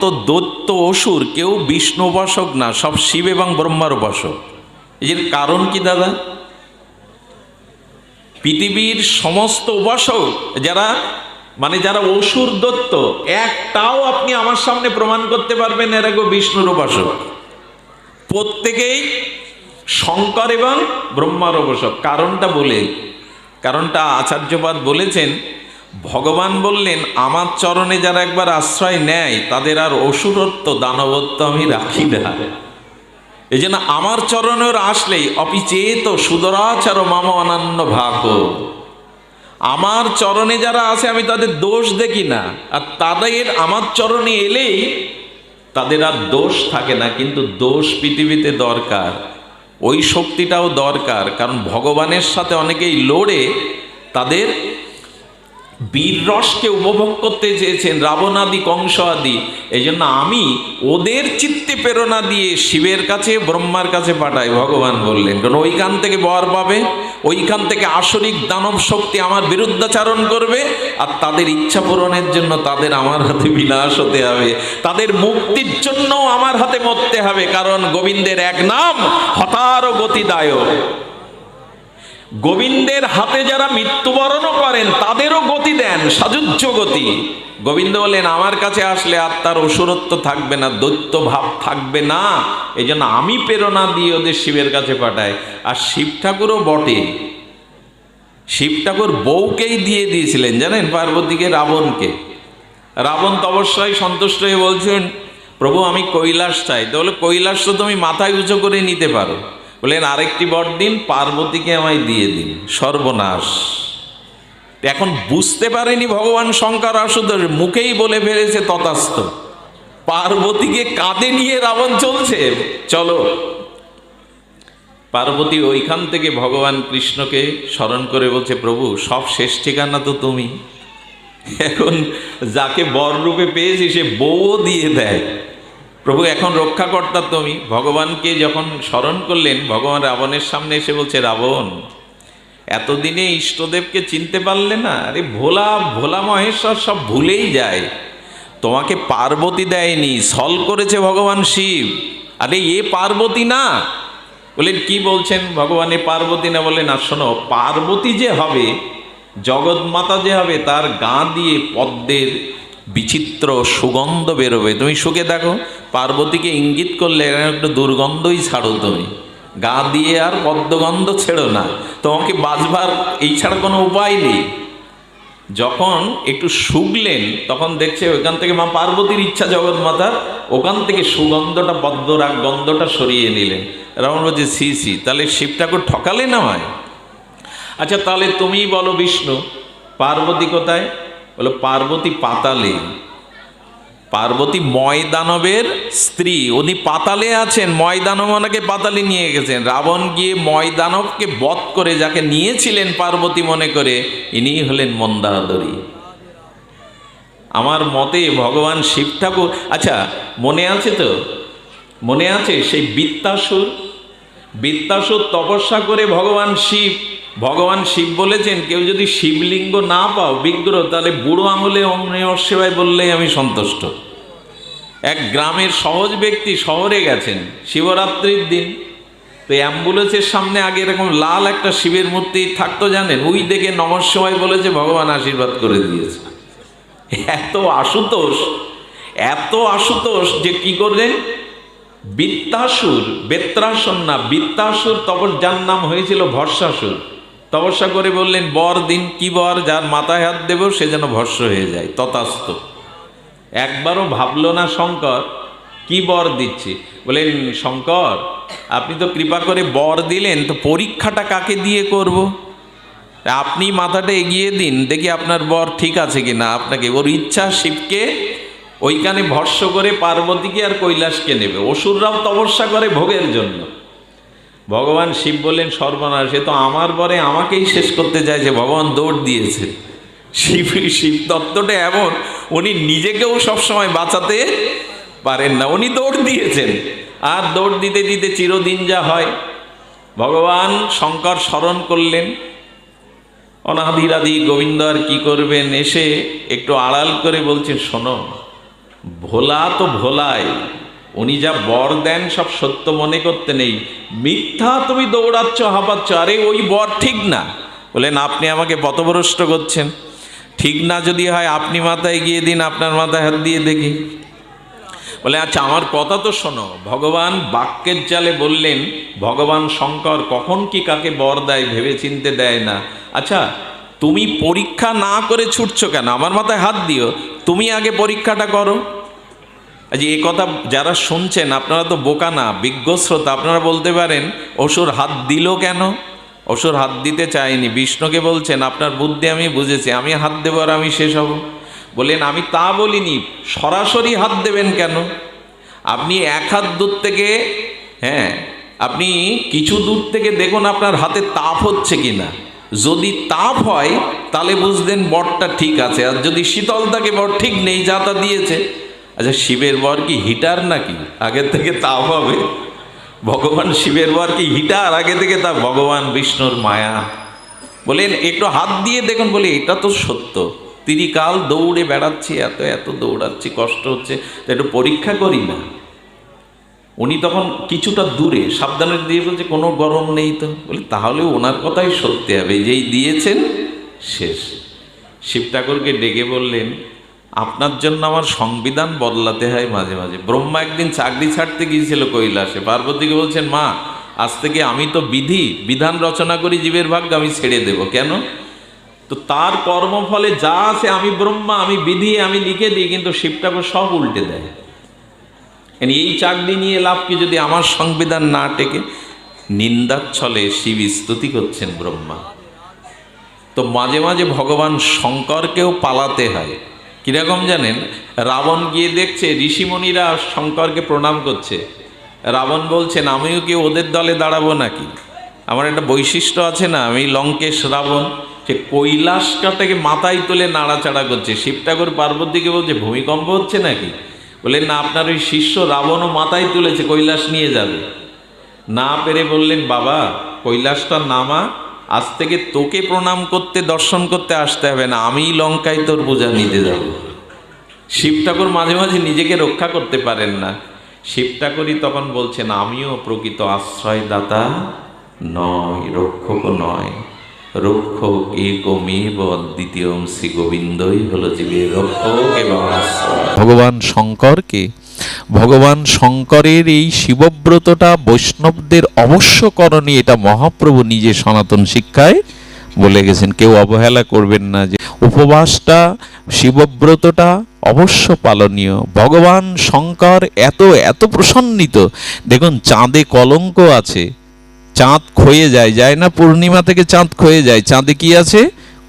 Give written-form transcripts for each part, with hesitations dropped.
তো দৈত্য অসুর কেউ বিষ্ণু উপাসক না, সব শিব এবং ব্রহ্মার উপাসক। এর কারণ কি দাদা? পৃথিবীর সমস্ত উপাসক যারা যারা অসুর দৈত্য, একটাও আপনি আমার সামনে প্রমাণ করতে পারবেন এরা কেউ বিষ্ণুর উপাসক। প্রত্যেকেই শঙ্কর এবং ব্রহ্মার উপাসক। কারণটা আচার্যপাদ বলেছেন, ভগবান বললেন আমার চরণে যারা একবার আশ্রয় নেয় তাদের আর অসুরত্ব দানবত্ব আমি রাখি না। এই জন্য আমার চরণের আসলেই অপিচেত সুদরাচার মাম অনন্য ভাগ। আমার চরণে যারা আছে আমি তাদের দোষ দেখি না, আর তাদের আমার চরণে এলেই তাদের আর দোষ থাকে না। কিন্তু দোষ পৃথিবীতে দরকার, ওই শক্তিটাও দরকার, কারণ ভগবানের সাথে অনেকেই লড়ে তাদের বীর রসকে উপভোগ করতে চেয়েছেন, রাবণ আদি কংস আদি। এই জন্য আমি ওদের চিত্তে প্রেরণা দিয়ে শিবের কাছে ব্রহ্মার কাছে পাঠাই, ভগবান বললেন, কারণ ওইখান থেকে বর পাবে, ওইখান থেকে আসরিক দানব শক্তি আমার বিরুদ্ধাচারণ করবে, আর তাদের ইচ্ছা পূরণের জন্য তাদের আমার হাতে বিনাশ হতে হবে, তাদের মুক্তির জন্য আমার হাতে মরতে হবে। কারণ গোবিন্দের এক নাম হতার গতিদায়ক। গোবিন্দের হাতে যারা মৃত্যুবরণও করেন তাদেরও গতি দেন, সাযুজ্য গতি। গোবিন্দ বলেন আমার কাছে আসলে আর তার অসুরত্ব থাকবে না, দৈত্য ভাব থাকবে না। এই জন্য আমি প্রেরণা দিয়ে ওদের শিবের কাছে পাঠাই। আর শিব ঠাকুরও বটে, শিব ঠাকুর বউকেই দিয়ে দিয়েছিলেন জানেন, পার্বতীকে, রাবণকে। রাবণ তপস্যায় সন্তুষ্ট হয়ে বলছেন প্রভু আমি কৈলাস চাই। তো বলে কৈলাস তো তুমি মাথায় উঁচু করে নিতে পারো। বললেন আরেকটি বর দিন, পার্বতীকে আমায় দিয়ে দিন। সর্বনাশ! এখন বুঝতে পারেনি ভগবান শঙ্কর আশুতোষ, মুখেই বলে ফেলেছে তথাস্তু। পার্বতীকে কাঁধে নিয়ে রাবণ চলছে। চলো, পার্বতী ওইখান থেকে ভগবান কৃষ্ণকে স্মরণ করে বলছে প্রভু সব শেষ ঠিকানা তো তুমি, এখন যাকে বর রূপে পেয়েছি সে বউও দিয়ে দেয়। প্রভু এখন রক্ষাকর্তা তুমি। ভগবানকে যখন স্মরণ করলেন, ভগবান রাবণের সামনে এসে বলছে রাবণ এতদিনে ইষ্টদেবকে চিনতে পারলে না? আরে ভোলা ভোলা মহেশ্বর সব ভুলেই যায়। তোমাকে পার্বতী দেয়নি, ছল করেছে ভগবান শিব। আরে এ পার্বতী না। বলেন কি বলছেন ভগবান এ পার্বতী না? বলে না, শোনো, পার্বতী যে হবে, জগৎমাতা যে হবে, তার গা দিয়ে পদ্মের বিচিত্র সুগন্ধ বেরোবে। তুমি শুকে দেখো, পার্বতীকে ইঙ্গিত করলে একটু দুর্গন্ধই ছাড়ো, তুমি গা দিয়ে আর পদ্মগন্ধ ছেড়ো না, তোমাকে বাঁচবার এই ছাড়া কোনো উপায় নেই। যখন একটু শুকলেন তখন দেখছে ওইখান থেকে মা পার্বতীর ইচ্ছা জগৎমাতার, ওখান থেকে সুগন্ধটা, পদ্মরাগ গন্ধটা সরিয়ে নিলেন। রাবণ বলছে সি সি, তাহলে শিব ঠাকুর ঠকালে না হয়? আচ্ছা তাহলে তুমিই বলো বিষ্ণু, পার্বতী কোথায়? বলো পার্বতী পাতালে। পার্বতী ময়দানবের স্ত্রী, উনি পাতালে আছেন। ময়দানব ওনাকে পাতালে নিয়ে গেছেন। রাবণ গিয়ে ময়দানবকে বধ করে যাকে নিয়েছিলেন পার্বতী মনে করে, ইনি হলেন মন্দাদরী। আমার মতে ভগবান শিব ঠাকুর, আচ্ছা মনে আছে তো, মনে আছে সেই বৃত্তাসুর তপস্যা করে ভগবান শিব বলেছেন কেউ যদি শিবলিঙ্গ না পাও বিগ্রহ, তাহলে বুড়ো আঙুলে ওম নমঃ শিবায় বললেই আমি সন্তুষ্ট। এক গ্রামের সহজ ব্যক্তি শহরে গেছেন শিবরাত্রির দিন, তো অ্যাম্বুলেন্সের সামনে আগে এরকম লাল একটা শিবের মূর্তি থাকতো জানেন, ওই দেখে নমঃ শিবায় বলেছে, ভগবান আশীর্বাদ করে দিয়েছে। এত আশুতোষ যে কি করলেন, বৃত্তাসুর যার নাম হয়েছিল ভস্মাসুর, তপস্যা করে বললেন বর দিন। কি বর? যার মাথায় হাত দেব সে যেন ভস্ম হয়ে যায়। তথাস্তু। একবারও ভাবলো না শঙ্কর কি বর দিচ্ছি। বলেন শঙ্কর আপনি তো কৃপা করে বর দিলেন, তো পরীক্ষাটা কাকে দিয়ে করব? আপনি মাথাটা এগিয়ে দিন, দেখি আপনার বর ঠিক আছে কিনা। আপনাকে ওর ইচ্ছা শিবকে ওইখানে ভস্ম করে পার্বতীকে আর কৈলাসকে নেবে। অসুররাও তপস্যা করে ভোগের জন্য। ভগবান শিব বললেন সর্বনাশ, সে তো আমার বরে আমাকেই শেষ করতে চাইছে। ভগবান দৌড় দিয়েছে। শিব তত্ত্বটা এমন, উনি নিজেকেও সবসময় বাঁচাতে পারেন না, উনি দৌড় দিয়েছেন। আর দৌড় দিতে দিতে চিরদিন যা হয়, ভগবান শঙ্কর স্মরণ করলেন। অনাদিরাদি গোবিন্দ আর কি করবেন, এসে একটু আড়াল করে বলছেন শোনো, ভোলা তো ভোলাই, উনি যা বর দেন সব সত্য মনে করতে নেই, মিথ্যা তুমি দৌড়াচ্ছ হাঁপাচ্ছ, আরে ওই বর ঠিক না। বলেন আপনি আমাকে পথভ্রষ্ট করছেন, ঠিক না যদি হয় আপনি মাথায় গিয়ে দিন, আপনার মাথায় হাত দিয়ে দেখি। বলে আচ্ছা আমার কথা তো শোনো, ভগবান বাক্যের জালে বললেন, ভগবান শঙ্কর কখন কি কাকে বর দেয় ভেবে চিনতে দেয় না। আচ্ছা তুমি পরীক্ষা না করে ছুটছো কেন, আমার মাথায় হাত দিও, তুমি আগে পরীক্ষাটা করো। আজ এই কথা যারা শুনছেন আপনারা তো বোকা না, বিজ্ঞ শ্রোতা, আপনারা বলতে পারেন অসুর হাত দিল কেন? অসুর হাত দিতে চায়নি, বিষ্ণুকে বলছেন আপনার বুদ্ধি আমি বুঝেছি, আমি হাত দেবো আর আমি শেষ হব। বললেন আমি তা বলিনি, সরাসরি হাত দেবেন কেন? আপনি এক হাত দূর থেকে, হ্যাঁ আপনি কিছু দূর থেকে দেখুন আপনার হাতে তাপ হচ্ছে কিনা, যদি তাপ হয় তাহলে বুঝলেন বরটা ঠিক আছে, আর যদি শীতল থাকে বর ঠিক নেই, যা তা দিয়েছে। আচ্ছা শিবের বর কি হিটার নাকি আগের থেকে তাপ হবে? ভগবান শিবের বর কি হিটার আগে থেকে তাপ? ভগবান বিষ্ণুর মায়া। বলেন একটু হাত দিয়ে দেখুন, বলে এটা তো সত্য, তিরিকাল দৌড়ে বেড়াচ্ছি, এত এত দৌড়াচ্ছি, কষ্ট হচ্ছে, তো একটু পরীক্ষা করি না। উনি তখন কিছুটা দূরে সাবধানে দিয়ে বলছে কোনো গরম নেই তো। বলে তাহলে ওনার কথাই সত্যি হবে, যেই দিয়েছেন শেষ। শিব ঠাকুরকে ডেকে বললেন আপনার জন্য আমার সংবিধান বদলাতে হয় মাঝে মাঝে। ব্রহ্মা একদিন চাকরি ছাড়তে গিয়েছিল কৈলাসে, পার্বতীকে বলছেন মা আজ থেকে আমি তো বিধান রচনা করি, জীবের ভাগ্য আমি ছেড়ে দেব। কেন? তো তার কর্মফলে যা আছে, আমি ব্রহ্মা, আমি বিধি, আমি লিখে দিই, কিন্তু শিব ঠাকুর সব উল্টে দেয়। এই চাকরি নিয়ে লাভ কি যদি আমার সংবিধান না টেকে? নিন্দার ছলে শিব স্তুতি করছেন ব্রহ্মা। তো মাঝে মাঝে ভগবান শঙ্করকেও পালাতে হয়। কিরকম জানেন? রাবণ গিয়ে দেখছে ঋষিমণিরা শঙ্করকে প্রণাম করছে, রাবণ বলছেন আমিও কি ওদের দলে দাঁড়াবো নাকি? আমার একটা বৈশিষ্ট্য আছে না, আমি লঙ্কেশ রাবণ। সে কৈলাসটাকে মাথায় তুলে নাড়াচাড়া করছে। শিব ঠাকুর পার্বতীকে বলছে ভূমিকম্প হচ্ছে নাকি? বললেন না, আপনার ওই শিষ্য রাবণও মাথায় তুলেছে, কৈলাস নিয়ে যাবে। না পেরে বললেন বাবা কৈলাসটা নামা, আজ থেকে তোকে প্রণাম করতে দর্শন করতে আসতে হবে না, আমিই লঙ্কায় তোর পূজা নিতে যাব। শিব ঠাকুর মাঝে মাঝে নিজেকে রক্ষা করতে পারেন না। শিব ঠাকুরই তখন বলছেন আমিও প্রকৃত আশ্রয়দাতা নয়, রক্ষক নয়, রক্ষক একমেব অদ্বিতীয়ম শ্রী গোবিন্দই হলো জীবের রক্ষক এবং আশ্রয়। ভগবান শঙ্করকে, ভগবান শঙ্করের এই শিবব্রতটা বৈষ্ণবদের অবশ্য করণীয়, এটা মহাপ্রভু নিজে সনাতন শিক্ষায় বলে গেছেন। কেউ অবহেলা করবেন না যে উপবাসটা, শিবব্রতটা অবশ্য পালনীয়। ভগবান শঙ্কর এত এত প্রসন্নিত, দেখুন চাঁদে কলঙ্ক আছে, চাঁদ ক্ষয়ে যায়, যায় না? পূর্ণিমা থেকে চাঁদ ক্ষয়ে যায়, চাঁদে কি আছে?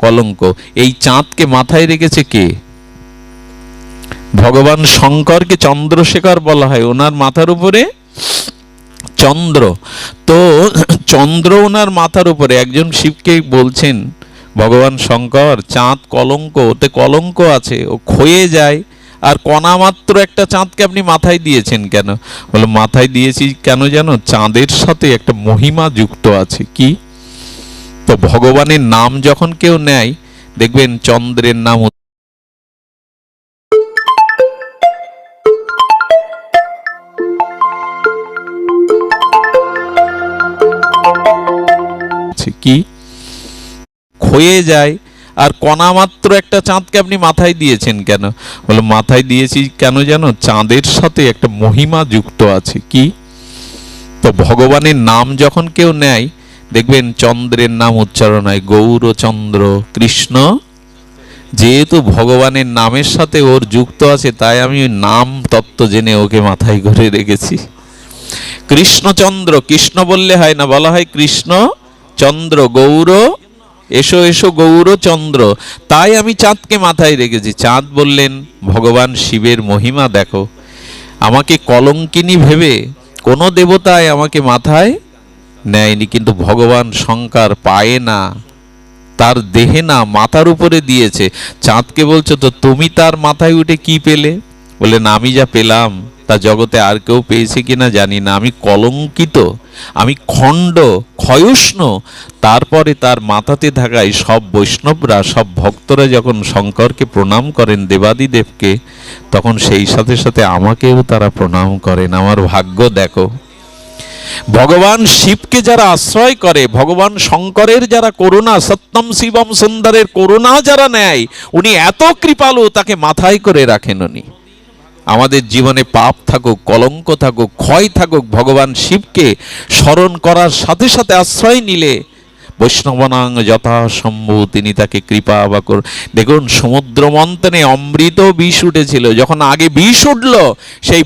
কলঙ্ক। এই চাঁদকে মাথায় রেখেছে কে? ভগবান শঙ্করকে চন্দ্রশেখর বলা হয়, ওনার মাথার উপরে চন্দ্র। তো চন্দ্র ওনার মাথার উপরে। একজন শিবকে বলছেন ভগবান শঙ্কর চাঁদ কলঙ্ক, ওতে কলঙ্ক আছে, ও ক্ষয়ে যায়, আর কণা মাত্র একটা চাঁদকে আপনি মাথায় দিয়েছেন কেন? বলে মাথায় দিয়েছি কেন জানো? চাঁদের সাথে একটা মহিমা যুক্ত আছে। কি? তো ভগবানের নাম যখন কেউ নেয় দেখবেন চন্দ্রের নাম কি ক্ষয়ে যায়, আর কণা মাত্র একটা চাঁদকে আপনি মাথায় দিয়েছেন কেন? বলে মাথায় দিয়েছি কেন জানো? চাঁদের সাথে একটা মহিমা যুক্ত আছে। কি? তো ভগবানের নাম যখন কেউ নেয় দেখবেন চন্দ্রের নাম উচ্চারণ হয় গৌরচন্দ্র কৃষ্ণ। যেহেতু ভগবানের নামের সাথে ওর যুক্ত আছে, তাই আমি ওই নাম তত্ত্ব জেনে ওকে মাথায় করে রেখেছি। কৃষ্ণচন্দ্র, কৃষ্ণ বললে হয় না, বলা হয় কৃষ্ণ চন্দ্র, গৌর, এসো এসো গৌরচন্দ্র। তাই আমি চাঁদকে মাথায় রেখেছি। চাঁদ বললেন ভগবান শিবের মহিমা দেখো, আমাকে কলঙ্কিনী ভেবে কোনো দেবতায় আমাকে মাথায় নেয়নি, কিন্তু ভগবান শঙ্কর পায়ে না, তার দেহে না, মাথার উপরে দিয়েছে। চাঁদকে বলছো তো তুমি তার মাথায় উঠে কি পেলে? বলে না, আমি যা পেলাম তা জগতে আর কেউ পেয়েছে কিনা জানি না, আমি কলঙ্কিত। আমি খণ্ড ক্ষয়ুষ্ণ। তারপরে তার মাথাতে থাকায় সব বৈষ্ণবরা, সব ভক্তরা যখন শঙ্করকে প্রণাম করেন, দেবাদিদেবকে, তখন সেই সাথে সাথে আমাকেও তারা প্রণাম করেন। আমার ভাগ্য দেখো। ভগবান শিবকে যারা আশ্রয় করে, ভগবান শঙ্করের যারা করুণা, সত্যম শিবম সুন্দরের করুণা যারা নেয়, উনি এত কৃপালু, তাকে মাথায় করে রাখেন উনি। আমাদের জীবনে পাপ থাকুক, কলঙ্ক থাকুক, ক্ষয় থাকুক, ভগবান শিবকে স্মরণ করার সাথে সাথে আশ্রয় নিলে বৈষ্ণবনাং যথাসম্ভব তিনি তাকে কৃপা বা দেখুন, সমুদ্র মন্থনে অমৃত বিষ উঠেছিল, যখন আগে বিষ উঠল সেই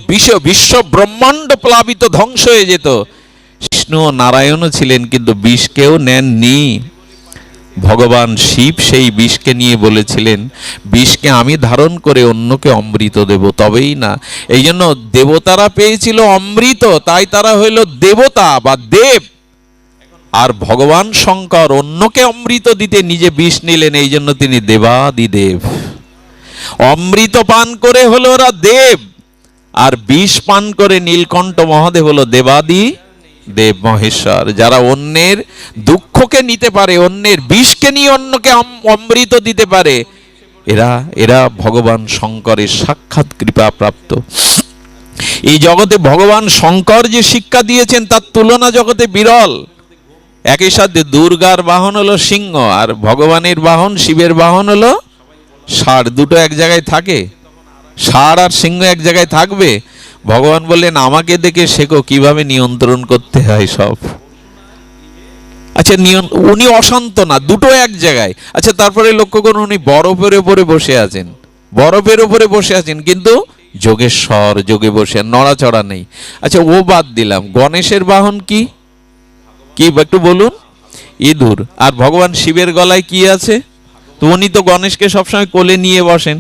বিশ্ব ব্রহ্মাণ্ড প্লাবিত ধ্বংস হয়ে যেত। বিষ্ণু ও নারায়ণও ছিলেন, কিন্তু বিষকেও নেননি। ভগবান শিব সেই বিষকে নিয়ে বলেছিলেন, বিষকে আমি ধারণ করে অন্যকে অমৃত দেব, তবেই না। এই জন্য দেবতারা পেয়েছিল অমৃত, তাই তারা হইল দেবতা বা দেব। আর ভগবান শঙ্কর অন্যকে অমৃত দিতে নিজে বিষ নিলেন, এই জন্য তিনি দেবাদিদেব। অমৃত পান করে হলো ওরা দেব, আর বিষ পান করে নীলকণ্ঠ মহাদেব হলো দেবাদি দেব মহেশ্বর। যারা অন্যের দুঃখকে নিতে পারে, অন্যের বিষকে নিয়ে অন্যকে অমৃত দিতে পারে, এরা ভগবান শঙ্করের সাক্ষাৎ কৃপা প্রাপ্ত। এই জগতে ভগবান শঙ্কর যে শিক্ষা দিয়েছেন তার তুলনা জগতে বিরল। একই সাথে দুর্গার বাহন হলো সিংহ, আর ভগবানের বাহন, শিবের বাহন হলো ষাঁড়। দুটো এক জায়গায় থাকে? ষাঁড় আর সিংহ এক জায়গায় থাকবে? ভগবান বললেন, আমাকে দেখে শেখো কিভাবে নিয়ন্ত্রণ করতে হয় সব। আচ্ছা, উনি অশান্ত না, দুটো এক জায়গায়। আচ্ছা, তারপরে লক্ষ্য করুন, উনি বরফের উপরে বসে আছেন, বরফের উপরে বসে আছেন, কিন্তু যোগেশ্বর, যোগে বসে, নড়াচড়া নেই। আচ্ছা, ও বাদ দিলাম, গণেশের বাহন কি কি একটু বলুন? ইঁদুর। আর ভগবান শিবের গলায় কি আছে? তো উনি তো গণেশকে সবসময় কোলে নিয়ে বসেন।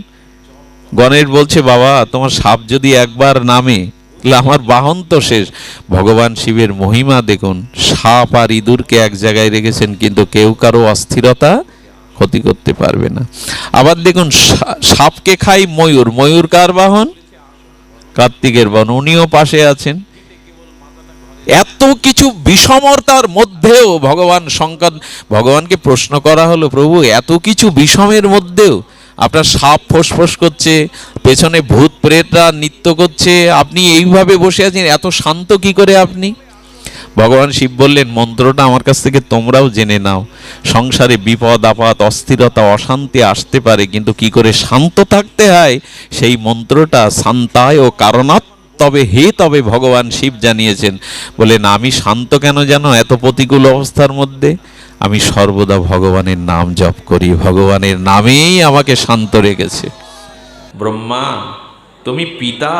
গণেশ বলছে, বাবা তোমার সাপ যদি একবার নামে তাহলে আমার বাহন তো শেষ। ভগবান শিবের মহিমা দেখুন, সাপ আর ইঁদুরকে এক জায়গায় রেখেছেন, কিন্তু কেউ কারো অস্থিরতা ক্ষতি করতে পারবে না। আবার দেখুন, সাপকে খাই ময়ূর, ময়ূর কার বাহন? কার্তিকের বাহন, উনিও পাশে আছেন। এত কিছু বিষমতার মধ্যেও ভগবান শঙ্কর, ভগবানকে প্রশ্ন করা হলো, প্রভু এত কিছু বিষমের মধ্যেও আপনার সাপ ফোঁসফোঁস করছে, পেছনে ভূত প্রেতরা নৃত্য করছে, আপনি এইভাবে বসে আছেন, এত শান্ত কি করে আপনি? ভগবান শিব বললেন, মন্ত্রটা আমার কাছ থেকে তোমরাও জেনে নাও। সংসারে বিপদ আপদ, অস্থিরতা, অশান্তি আসতে পারে, কিন্তু কি করে শান্ত থাকতে হয় সেই মন্ত্রটা শান্তায় ও কারণাৎ তবে ভগবান শিব জানিয়েছেন। বলেন, আমি শান্ত কেন জানো এত প্রতিকূল অবস্থার মধ্যে? আমি সর্বদা ভগবানের নাম জপ করি, ভগবানের নামেই আমাকে শান্ত রেখেছে। ব্রহ্মা, তুমি পিতা,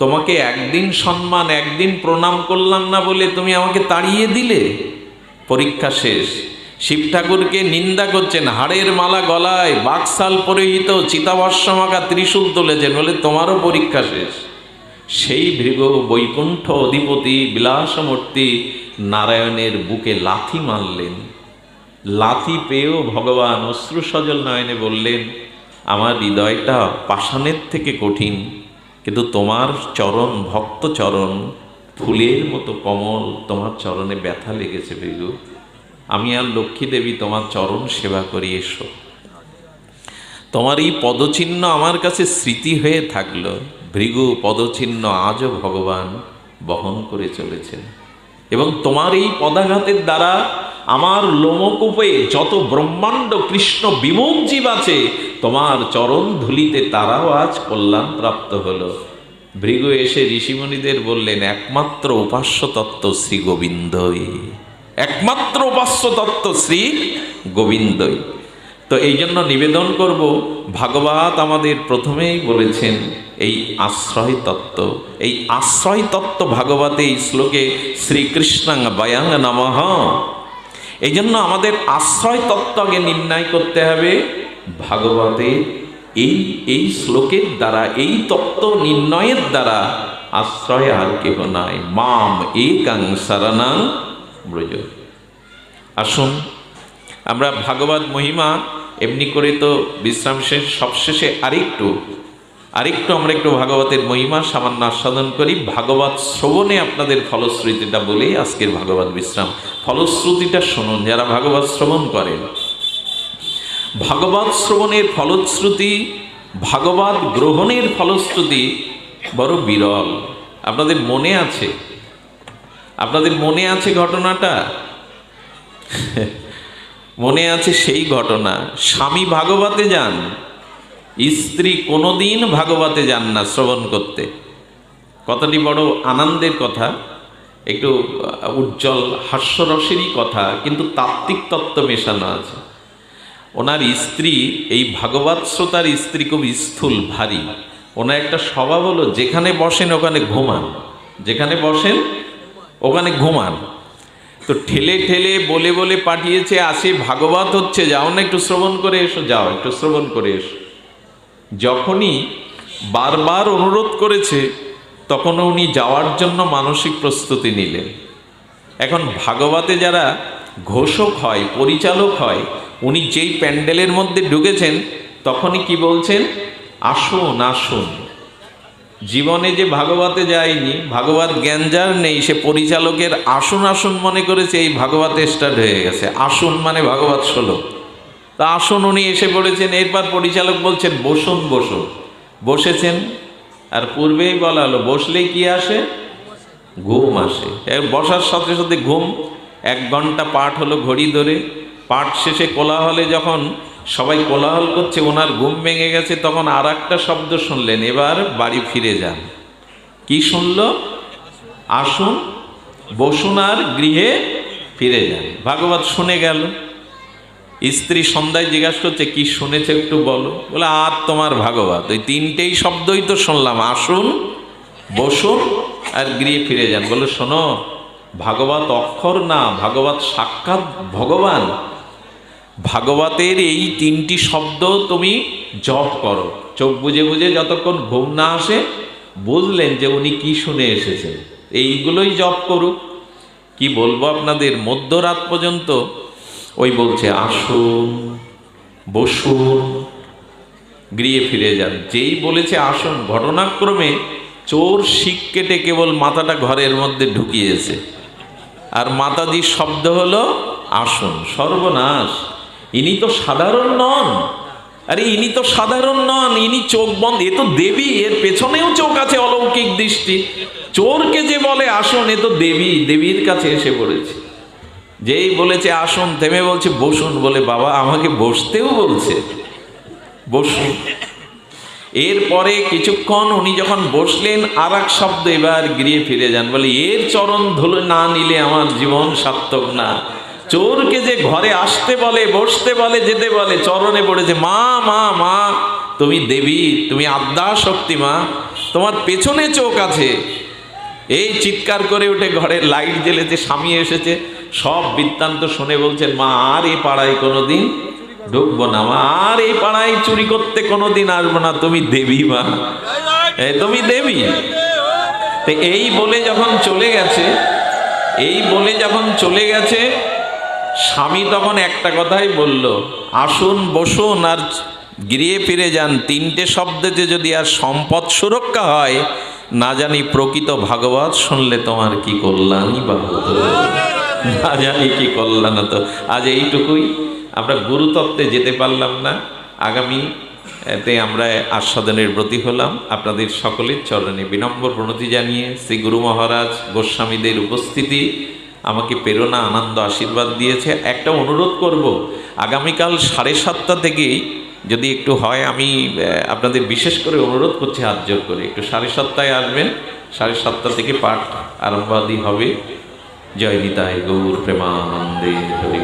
তোমাকে একদিন সম্মান, একদিন প্রণাম করলাম না বলে তুমি আমাকে তাড়িয়ে দিলে। পরীক্ষা শেষ। শিব ঠাকুরকে নিন্দা করছেন, হাড়ের মালা গলায়, বাকশাল পরিহিত, চিতাভস্মমাখা ত্রিশূল তুলেছেন, বলে তোমারও পরীক্ষা শেষ। সেই ভৃগু বৈকুণ্ঠ অধিপতি বিলাসমূর্তি নারায়ণের বুকে লাথি মারলেন। লাথি পেয়েও ভগবান অশ্রু সজল নয়নে বললেন, আমার হৃদয়টা পাষাণের থেকে কঠিন, কিন্তু তোমার চরণ, ভক্ত চরণ ফুলের মতো কোমল, তোমার চরণে ব্যথা লেগেছে ভৃগু। আমি আর লক্ষ্মী দেবী তোমার চরণ সেবা করি, এসো। তোমার এই পদচিহ্ন আমার কাছে স্মৃতি হয়ে থাকলো। ভৃগু পদচিহ্ন আজও ভগবান বহন করে চলেছেন, এবং তোমার এই পদাঘাতের দ্বারা আমার লোমকূপে যত ব্রহ্মাণ্ড কৃষ্ণ বিমুখ জীব আছে, তোমার চরণ ধুলিতে তারাও আজ কল্যাণ প্রাপ্ত হলো। ভৃগু এসে ঋষিমণিদের বললেন, একমাত্র উপাস্য তত্ত্ব শ্রী গোবিন্দই, একমাত্র উপাস্য তত্ত্ব শ্রী গোবিন্দই। তো এই জন্য নিবেদন করব, ভাগবত আমাদের প্রথমেই বলেছেন এই আশ্রয় তত্ত্ব। এই আশ্রয় তত্ত্ব ভাগবতে এই শ্লোকে শ্রীকৃষ্ণাং বয়াং নমঃ। এই জন্য আমাদের আশ্রয় তত্ত্ব আগে নির্ণয় করতে হবে ভাগবতে। এই শ্লোকের দ্বারা, এই তত্ত্ব নির্ণয়ের দ্বারা আশ্রয় আর কেহ নাই। মাম একাং শরণাং ব্রজ। আসুন আমরা ভাগবত মহিমা এমনি করে তো বিশ্রাম শেষ, সবশেষে আরেকটু আরেকটু আমরা একটু ভাগবতের মহিমা সামান্য আস্বাদন করি। ভাগবত শ্রবণে আপনাদের ফলশ্রুতিটা বলেই আজকের ভাগবত বিশ্রাম। ফলশ্রুতিটা শুনুন যারা ভাগবত শ্রবণ করেন। ভাগবত শ্রবণের ফলশ্রুতি, ভাগবত গ্রহণের ফলশ্রুতি বড় বিরল। আপনাদের মনে আছে, আপনাদের মনে আছে ঘটনাটা? মনে আছে সেই ঘটনা, স্বামী ভাগবতে যান, স্ত্রী কোনোদিন ভাগবতে যান না শ্রবণ করতে। কথাটি বড় আনন্দের কথা, একটু উজ্জ্বল হাস্যরসেরই কথা, কিন্তু তাত্ত্বিক তত্ত্ব মেশানো আছে। ওনার স্ত্রী, এই ভাগবত শ্রোতার স্ত্রী খুব স্থূল ভারী। ওনার একটা স্বভাব হলো যেখানে বসেন ওখানে ঘুমান, যেখানে বসেন ওখানে ঘুমান। তো ঠেলে ঠেলে বলে বলে পাঠিয়েছে, আসে ভাগবত হচ্ছে, যাও না একটু শ্রবণ করে এসো, যাও একটু শ্রবণ করে এসো। যখনই বারবার অনুরোধ করেছে তখন উনি যাওয়ার জন্য মানসিক প্রস্তুতি নিলেন। এখন ভাগবতে যারা ঘোষক হয়, পরিচালক হয়, উনি যেই প্যান্ডেলের মধ্যে ঢুকেছেন তখনই কি বলছেন, আসুন আসুন। জীবনে যে ভাগবতে যায়নি, ভাগবত জ্ঞান যার নেই, সে পরিচালকের আসুন আসুন মনে করেছে এই ভাগবতে স্টার্ট হয়ে গেছে। আসুন মানে ভাগবত শ্লোক। তা আসুন উনি এসে পড়েছেন। এরপর পরিচালক বলছেন বসুন বসুন, বসেছেন। আর পূর্বেই বলা হলো বসলেই কি আসে, ঘুম আসে। বসার সাথে সাথে ঘুম। 1 ঘন্টা পাঠ হলো ঘড়ি ধরে। পাঠ শেষে কোলাহলে যখন সবাই কোলাহল করছে, ওনার ঘুম ভেঙে গেছে, তখন আর একটা শব্দ শুনলেন, এবার বাড়ি ফিরে যান। কি শুনল? আসুন বসুন আর গৃহে ফিরে যান। ভাগবত শুনে গেল। স্ত্রী সন্ধ্যায় জিজ্ঞাসা করছে, কি শুনেছে একটু বলো। বলে, আর তোমার ভাগবত, ওই 3টেই শব্দই তো শুনলাম, আসুন বসুন আর গৃহে ফিরে যান। বলে, শোনো, ভাগবত অক্ষর না, ভাগবত সাক্ষাৎ ভগবান। ভাগবতের এই 3টি শব্দ তুমি জপ করো। চোখ বুজে বুজে যতক্ষণ ঘুম না আসে, বুঝলেন যে উনি কি শুনে এসেছেন, এইগুলোই জপ করুক। কি বলবো আপনাদের, মধ্যরাত পর্যন্ত ওই বলছে আসুন বসুন গৃহে ফিরে যান। যেই বলেছে আসুন, ঘটনাক্রমে চোর শিক কেটে কেবল মাথাটা ঘরের মধ্যে ঢুকিয়েছে, আর মাতাজির শব্দ হলো আসুন। সর্বনাশ, ইনি তো সাধারণ নন। আরে ইনি তো সাধারণ নন, ইনি চোখ বন্ধ, এ তো দেবী, এর পেছনেও চোখ আছে, অলৌকিক দৃষ্টি। চোরকে যে বলে আসুন, এ তো দেবী, দেবীর কাছে এসে পড়েছে। যেই বলেছে আসুন, থেমে বলছে বসুন। বলে, বাবা আমাকে বসতেও বলছে, বসুন। এরপরে কিছুক্ষণ উনি যখন বসলেন, আর এক শব্দ, এবার গৃহে ফিরে যান। বলে, এর চরণ ধুলো না নিলে আমার জীবন সার্থক না। চোরকে যে ঘরে আসতে বলে, বসতে বলে, যেতে বলে, চরণে পড়েছে, মা মা মা, তুমি দেবী, তুমি আদ্যা শক্তি মা, তোমার পেছনে চোখ আছে। এই চিৎকার করে উঠে ঘরে লাইট জ্বেলেছে, স্বামী এসেছে, সব বৃত্তান্ত শুনে বলছেন, মা আর এই পাড়ায় কোনোদিন ঢুকবো না, মা আর এই পাড়ায় চুরি করতে কোনোদিন আসবো না, তুমি দেবী মা, তুমি দেবী। তো এই বলে যখন চলে গেছে, এই বলে যখন চলে গেছে, স্বামী তখন একটা কথাই বলল, আসুন বসুন আর গৃহে ফিরে যান। 3টে শব্দতে যদি আর সম্পদ সুরক্ষা হয়, না জানি প্রকৃত ভাগবত শুনলে তোমার কি কল্যাণই বা হতো, না জানি কি কল্যাণ হতো। আজ এইটুকুই, আমরা গুরুতত্ত্বে যেতে পারলাম না। আগামীতে আমরা আস্বাদনের ব্রতী হলাম। আপনাদের সকলের চরণে বিনম্র প্রণতি জানিয়ে শ্রী গুরু মহারাজ গোস্বামীদের উপস্থিতি আমাকে প্রেরণা, আনন্দ, আশীর্বাদ দিয়েছে। একটা অনুরোধ করব, আগামীকাল 7:30 থেকেই যদি একটু হয়, আমি আপনাদের বিশেষ করে অনুরোধ করছি হাত জোর করে, একটু 7:30 আসবেন। 7:30 থেকে পাঠ আরম্ভাদি হবে। জয় নিতাই গৌর প্রেমানন্দে হরি।